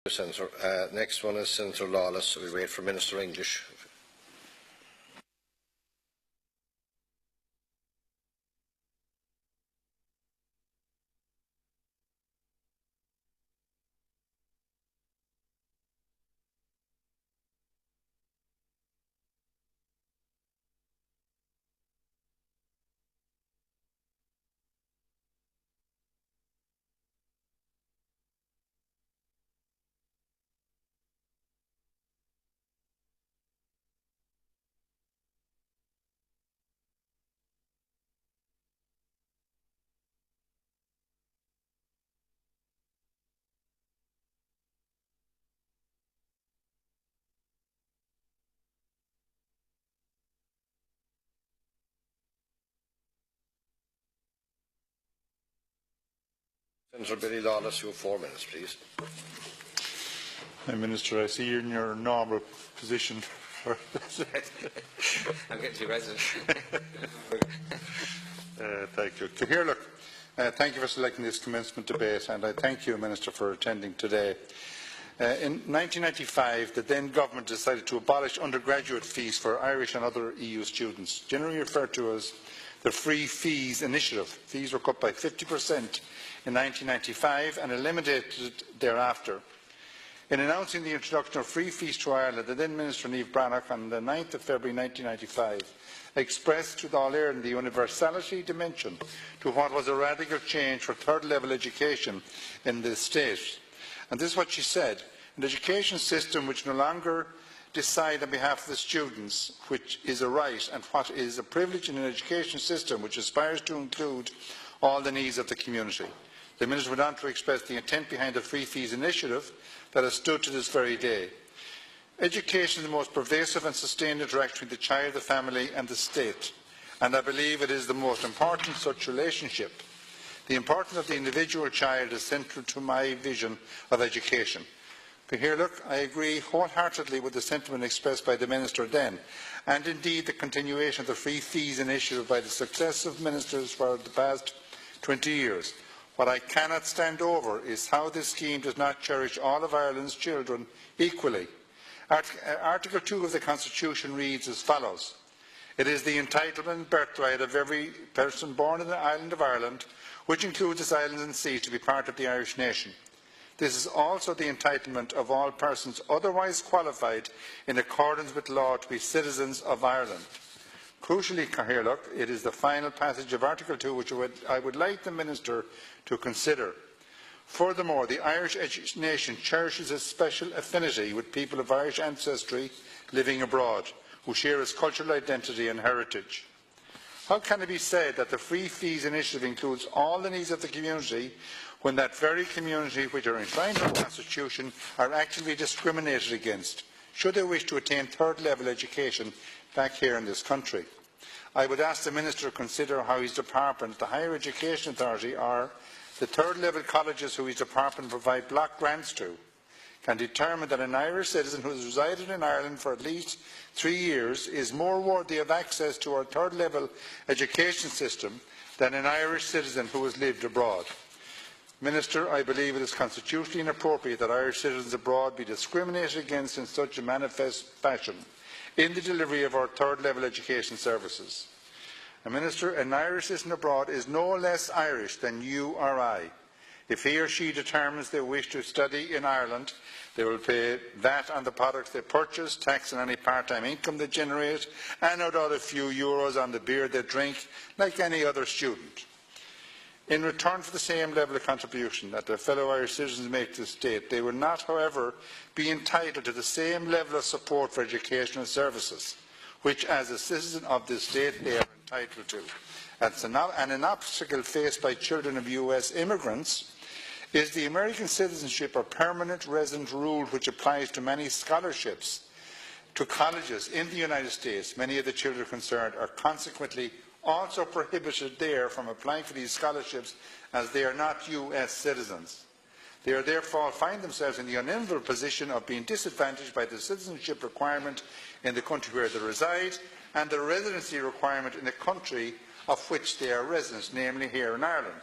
Senator. Next one is Senator Lawless. We wait for Minister English. Senator Billy Lawless, you have 4 minutes, please. Minister, I see you're in your normal position. I'm getting to resident. Thank you. Cahir, thank you for selecting this commencement debate, and I thank you, Minister, for attending today. In 1995, the then government decided to abolish undergraduate fees for Irish and other EU students, generally referred to as the Free Fees Initiative. Fees were cut by 50% in 1995 and eliminated thereafter. In announcing the introduction of free fees to Ireland, the then Minister Niamh Bhreathnach on the 9th of February 1995 expressed to the All-Ireland the universality dimension to what was a radical change for third-level education in the state. And this is what she said: an education system which no longer decide on behalf of the students, which is a right, and what is a privilege in an education system which aspires to include all the needs of the community. The Minister went on to express the intent behind the Free Fees Initiative that has stood to this very day. Education is the most pervasive and sustained interaction between the child, the family and the state, and I believe it is the most important such relationship. The importance of the individual child is central to my vision of education. I agree wholeheartedly with the sentiment expressed by the Minister then, and indeed the continuation of the Free Fees Initiative by the successive ministers for the past 20 years. What I cannot stand over is how this scheme does not cherish all of Ireland's children equally. Article 2 of the Constitution reads as follows: it is the entitlement and birthright of every person born in the island of Ireland, which includes its islands and seas, to be part of the Irish nation. This is also the entitlement of all persons otherwise qualified in accordance with law to be citizens of Ireland. Crucially, Cahir, it is the final passage of Article 2 which I would like the Minister to consider. Furthermore, the Irish nation cherishes a special affinity with people of Irish ancestry living abroad, who share its cultural identity and heritage. How can it be said that the Free Fees Initiative includes all the needs of the community when that very community which are enshrined in the Constitution are actively discriminated against, should they wish to attain third-level education back here in this country? I would ask the Minister to consider how his department, the Higher Education Authority, or the third-level colleges who his department provide block grants to, can determine that an Irish citizen who has resided in Ireland for at least 3 years is more worthy of access to our third-level education system than an Irish citizen who has lived abroad. Minister, I believe it is constitutionally inappropriate that Irish citizens abroad be discriminated against in such a manifest fashion in the delivery of our third-level education services. Minister, an Irish citizen abroad is no less Irish than you or I. If he or she determines they wish to study in Ireland, they will pay VAT on the products they purchase, tax on any part-time income they generate, and no doubt a few euros on the beer they drink, like any other student. In return for the same level of contribution that their fellow Irish citizens make to the state, they will not, however, be entitled to the same level of support for educational services, which, as a citizen of this state, they are entitled to. And an obstacle faced by children of US immigrants is the American citizenship or permanent resident rule, which applies to many scholarships to colleges in the United States. Many of the children concerned are consequently also prohibited there from applying for these scholarships, as they are not US citizens. They are therefore find themselves in the unenviable position of being disadvantaged by the citizenship requirement in the country where they reside and the residency requirement in the country of which they are residents, namely here in Ireland.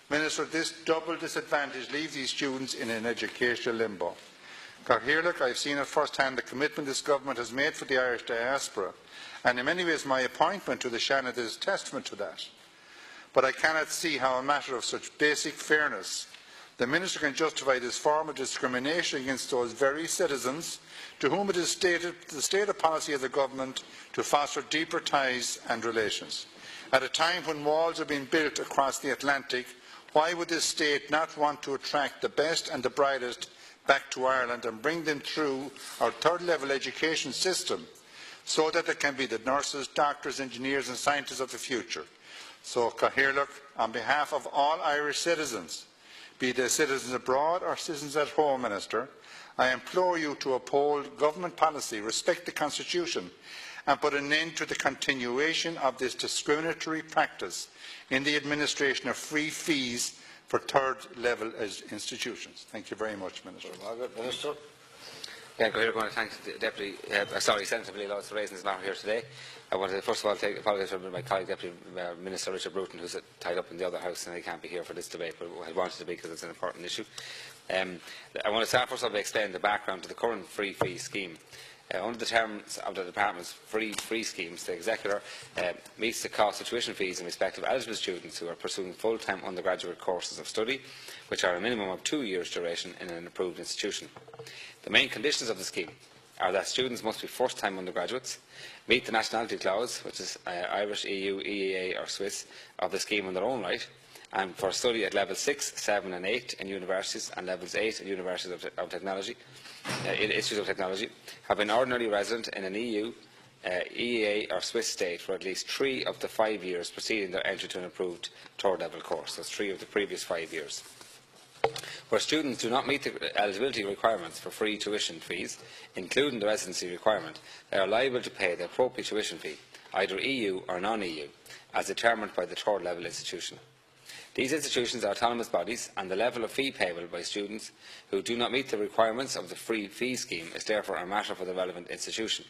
Minister, this double disadvantage leaves these students in an educational limbo. Cathaoirleach, I have seen at first hand the commitment this government has made for the Irish diaspora, and in many ways my appointment to the Seanad is testament to that. But I cannot see how a matter of such basic fairness the Minister can justify this form of discrimination against those very citizens to whom it is the stated policy of the government to foster deeper ties and relations. At a time when walls are being built across the Atlantic, why would this state not want to attract the best and the brightest back to Ireland and bring them through our third-level education system so that they can be the nurses, doctors, engineers and scientists of the future? So, Cathaoirleach, on behalf of all Irish citizens, be they citizens abroad or citizens at home, Minister, I implore you to uphold government policy, respect the Constitution and put an end to the continuation of this discriminatory practice in the administration of free fees for third-level institutions. Thank you very much, Minister. Margaret, Minister. Yeah, I want to thank the Senator Billy Lawes for raising this matter here today. I want to first of all apologise for my colleague Deputy Minister Richard Bruton, who is tied up in the other House and he can't be here for this debate, but I wanted to be because it's an important issue. I want to start first of all by explaining the background to the current free fee scheme. Under the terms of the Department's free schemes, the Executor meets the cost of tuition fees in respect of eligible students who are pursuing full-time undergraduate courses of study, which are a minimum of 2 years' duration in an approved institution. The main conditions of the scheme are that students must be first-time undergraduates, meet the nationality clause, which is Irish, EU, EEA or Swiss, of the scheme in their own right, and for study at level 6, 7 and 8 in universities and levels 8 in universities of technology, institutes of technology, have been ordinarily resident in an EU, EEA or Swiss state for at least 3 of the 5 years preceding their entry to an approved third-level course. That's 3 of the previous 5 years. Where students do not meet the eligibility requirements for free tuition fees, including the residency requirement, they are liable to pay the appropriate tuition fee, either EU or non-EU, as determined by the third-level institution. These institutions are autonomous bodies, and the level of fee payable by students who do not meet the requirements of the free fee scheme is therefore a matter for the relevant institution.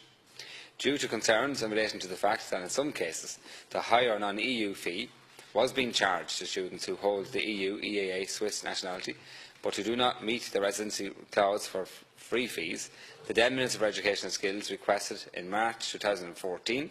Due to concerns in relation to the fact that in some cases the higher non-EU fee was being charged to students who hold the EU, EEA, Swiss nationality, but who do not meet the residency clause for free fees, the then Minister for Education and Skills requested in March 2014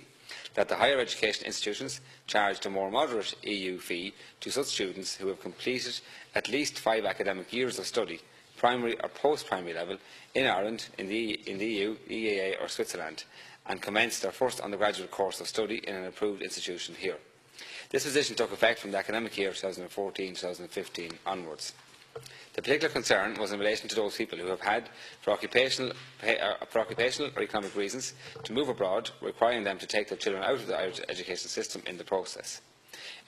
that the higher education institutions charged a more moderate EU fee to such students who have completed at least 5 academic years of study, primary or post-primary level, in Ireland, in the EU, EEA or Switzerland, and commenced their first undergraduate course of study in an approved institution here. This position took effect from the academic year 2014-2015 onwards. The particular concern was in relation to those people who have had, for occupational or economic reasons, to move abroad, requiring them to take their children out of the Irish education system in the process.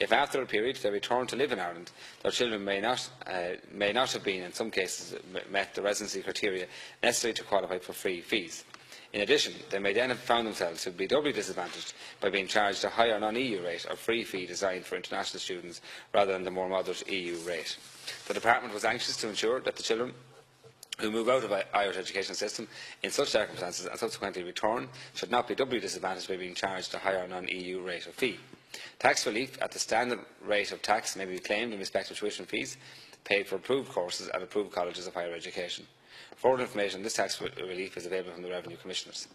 If after a period they return to live in Ireland, their children may not have been, in some cases, met the residency criteria necessary to qualify for free fees. In addition, they may then have found themselves to be doubly disadvantaged by being charged a higher non-EU rate or free fee designed for international students rather than the more moderate EU rate. The Department was anxious to ensure that the children who move out of the Irish education system in such circumstances and subsequently return should not be doubly disadvantaged by being charged a higher non-EU rate of fee. Tax relief at the standard rate of tax may be claimed in respect of tuition fees paid for approved courses at approved colleges of higher education. Further information on this tax relief is available from the Revenue Commissioners.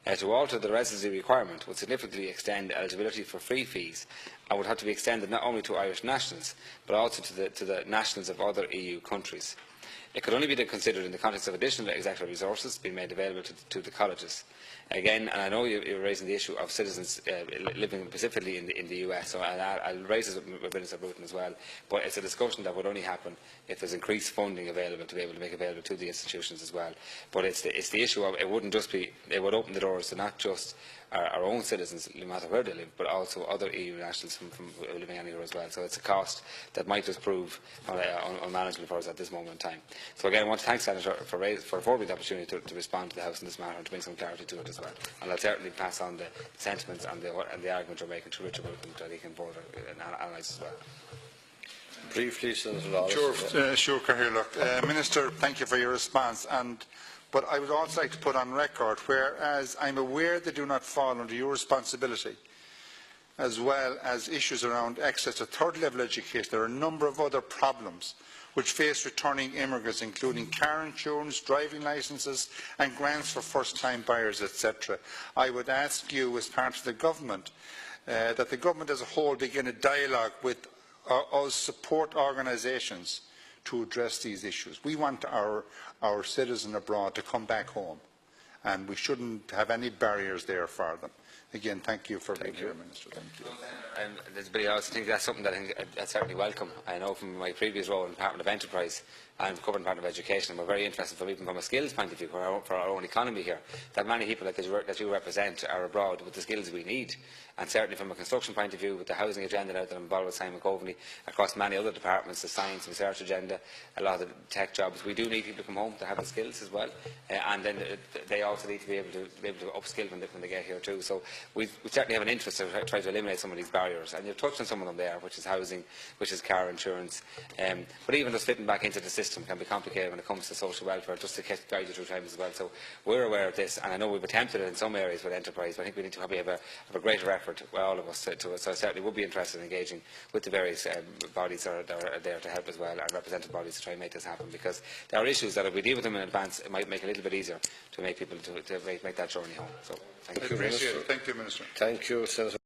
To alter the residency requirement would significantly extend eligibility for free fees and would have to be extended not only to Irish nationals but also to the nationals of other EU countries. It could only be considered in the context of additional executive resources being made available to the colleges. Again, and I know you're raising the issue of citizens living specifically in the US, so I'll raise it with Minister Bruton as well, but it's a discussion that would only happen if there's increased funding available to be able to make available to the institutions as well. But it's the issue of it wouldn't just be, it would open the doors to not just our own citizens, no matter where they live, but also other EU nationals from living anywhere as well. So it's a cost that might just prove unmanageable for us at this moment in time. So again, I want to thank Senator for affording me the opportunity to respond to the House in this matter and to bring some clarity to it as well. And I'll certainly pass on the sentiments and the argument you're making to Richard Bruton that he can further analyse as well. Briefly, Senator Lawless. Sure, Cathaoirleach. Minister, thank you for your response. But I would also like to put on record, whereas I am aware they do not fall under your responsibility, as well as issues around access to third-level education. There are a number of other problems which face returning immigrants, including car insurance, driving licences and grants for first-time buyers, etc. I would ask you, as part of the government, that the government as a whole begin a dialogue with us support organisations to address these issues. We want our citizens abroad to come back home, and we shouldn't have any barriers there for them. Again, thank you for being here, Minister. Thank you. I think that's something that I certainly welcome. I know from my previous role in the Department of Enterprise and Government Department of Education, we're very interested even from a skills point of view for our own economy here, that many people that you represent are abroad with the skills we need. And certainly from a construction point of view, with the housing agenda now that I'm involved with Simon Coveney, across many other departments, the science and research agenda, a lot of the tech jobs, we do need people to come home to have the skills as well. And then they also need to be able to upskill when they get here too. So we certainly have an interest to try to eliminate some of these barriers. And you've touched on some of them there, which is housing, which is car insurance. But even just fitting back into the system can be complicated when it comes to social welfare, just to guide you through times as well. So we're aware of this, and I know we've attempted it in some areas with Enterprise, but I think we need to probably have a greater effort by all of us to it. So I certainly would be interested in engaging with the various bodies that are there to help as well, and representative bodies to try and make this happen, because there are issues that if we deal with them in advance, it might make it a little bit easier to make people to make that journey home. So thank you. Thank you, Minister. Thank you, Senator.